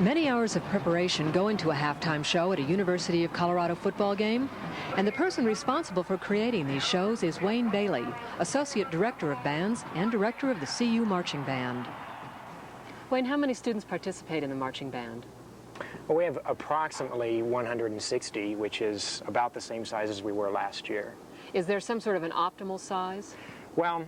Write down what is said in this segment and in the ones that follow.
Many hours of preparation go into a halftime show at a University of Colorado football game, and the person responsible for creating these shows is Wayne Bailey, Associate Director of Bands and Director of the CU Marching Band. Wayne, how many students participate in the marching band? Well, we have approximately 160, which is about the same size as we were last year. Is there some sort of an optimal size? Well,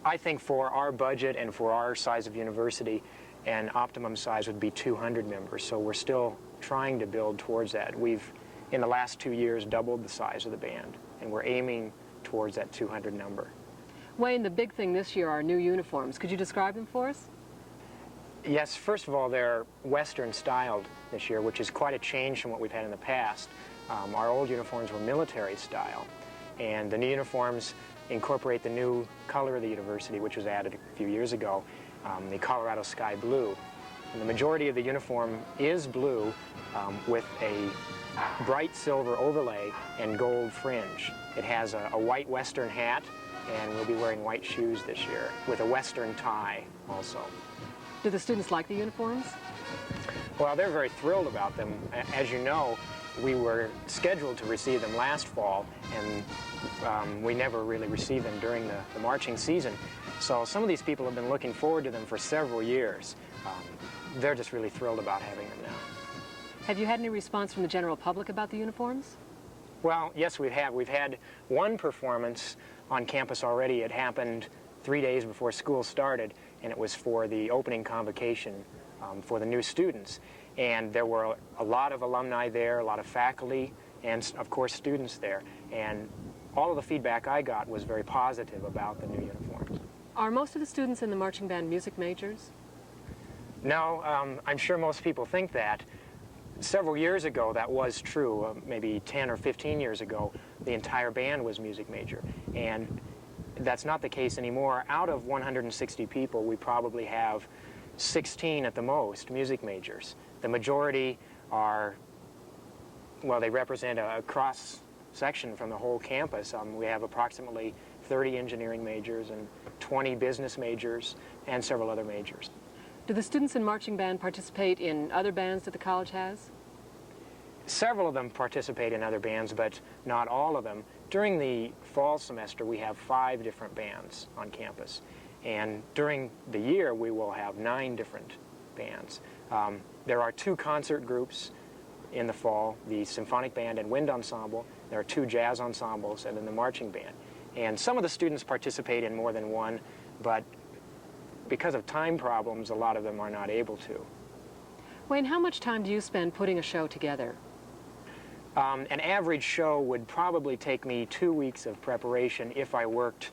I think for our budget and for our size of university, an optimum size would be 200 members, so we're still trying to build towards that. We've, in the last 2 years, doubled the size of the band, and we're aiming towards that 200 number. Wayne, the big thing this year are new uniforms. Could you describe them for us? Yes, first of all, they're Western styled this year, which is quite a change from what we've had in the past. Our old uniforms were military style, and the new uniforms incorporate the new color of the university, which was added a few years ago, the Colorado sky blue. And the majority of the uniform is blue with a bright silver overlay and gold fringe. It has a white Western hat, and we'll be wearing white shoes this year with a Western tie also. Do the students like the uniforms? Well, they're very thrilled about them. As you know, we were scheduled to receive them last fall, and we never really received them during the marching season. So some of these people have been looking forward to them for several years. They're just really thrilled about having them now. Have you had any response from the general public about the uniforms? Well, yes, we have. We've had one performance on campus already. It happened 3 days before school started, and it was for the opening convocation for the new students. And there were a lot of alumni there, a lot of faculty, and of course students there. And all of the feedback I got was very positive about the new uniforms. Are most of the students in the marching band music majors? No, I'm sure most people think that. Several years ago that was true, maybe 10 or 15 years ago, the entire band was music major. And that's not the case anymore. Out of 160 people, we probably have 16 at the most music majors. The majority are, well, they represent a cross-section from the whole campus. We have approximately 30 engineering majors and 20 business majors and several other majors. Do the students in marching band participate in other bands that the college has? Several of them participate in other bands, but not all of them. During the fall semester, we have 5 different bands on campus. And during the year, we will have 9 different bands. There are 2 concert groups in the fall, the symphonic band and wind ensemble. There are 2 jazz ensembles, and then the marching band. And some of the students participate in more than one, but because of time problems, a lot of them are not able to. Wayne, how much time do you spend putting a show together? An average show would probably take me 2 weeks of preparation if I worked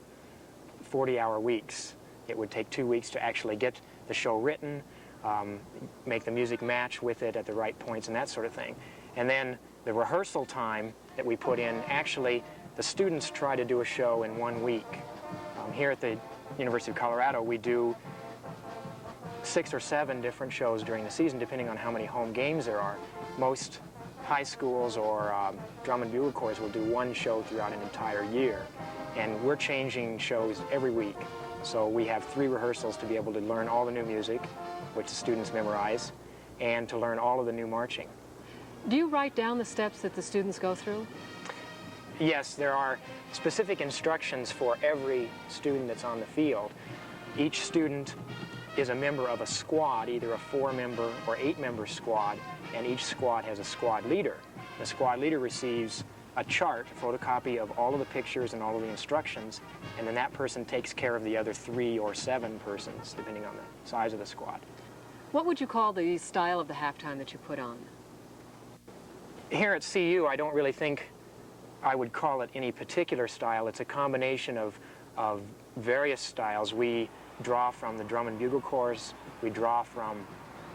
40-hour weeks. It would take 2 weeks to actually get the show written, make the music match with it at the right points and that sort of thing. And then the rehearsal time that we put in, actually the students try to do a show in 1 week. Here at the University of Colorado, we do 6 or 7 different shows during the season, depending on how many home games there are. Most high schools or drum and bugle corps will do 1 show throughout an entire year. And we're changing shows every week. So we have 3 rehearsals to be able to learn all the new music, which the students memorize, and to learn all of the new marching. Do you write down the steps that the students go through? Yes, there are specific instructions for every student that's on the field. Each student is a member of a squad, either a 4-member or 8-member squad, and each squad has a squad leader. The squad leader receives a chart, a photocopy of all of the pictures and all of the instructions, and then that person takes care of the other 3 or 7 persons, depending on the size of the squad. What would you call the style of the halftime that you put on? Here at CU, I don't really think I would call it any particular style. It's a combination of various styles. We draw from the drum and bugle corps. We draw from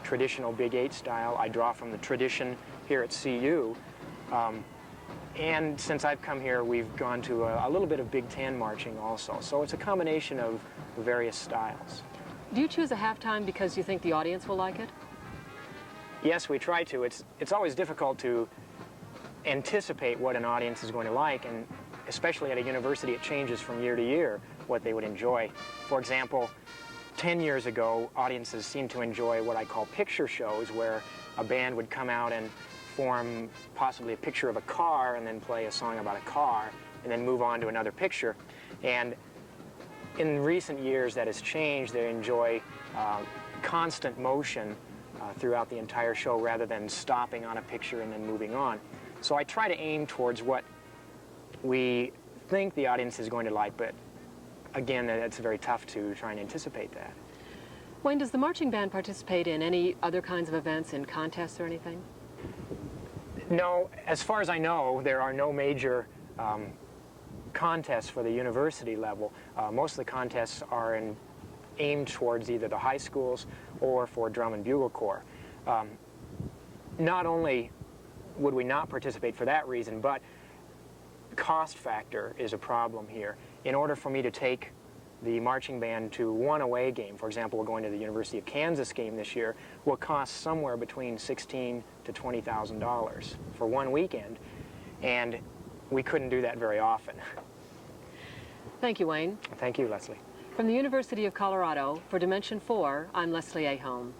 traditional Big 8 style. I draw from the tradition here at CU. And since I've come here, we've gone to a little bit of Big 10 marching also. So it's a combination of various styles. Do you choose a halftime because you think the audience will like it? Yes, we try to. It's always difficult to anticipate what an audience is going to like, and especially at a university, it changes from year to year what they would enjoy. For example, 10 years ago, audiences seemed to enjoy what I call picture shows, where a band would come out and form possibly a picture of a car and then play a song about a car and then move on to another picture. And in recent years that has changed. They enjoy constant motion throughout the entire show rather than stopping on a picture and then moving on. So I try to aim towards what we think the audience is going to like, but again, it's very tough to try and anticipate that. Wayne, does the marching band participate in any other kinds of events, in contests or anything? No, as far as I know, there are no major contests for the university level. Most of the contests are aimed towards either the high schools or for drum and bugle corps. Not only would we not participate for that reason, but cost factor is a problem here. In order for me to take the marching band to one away game, for example, we're going to the University of Kansas game this year, will cost somewhere between $16,000 to $20,000 for one weekend, and we couldn't do that very often. Thank you, Wayne. Thank you, Leslie. From the University of Colorado, for Dimension 4, I'm Leslie Aaholm.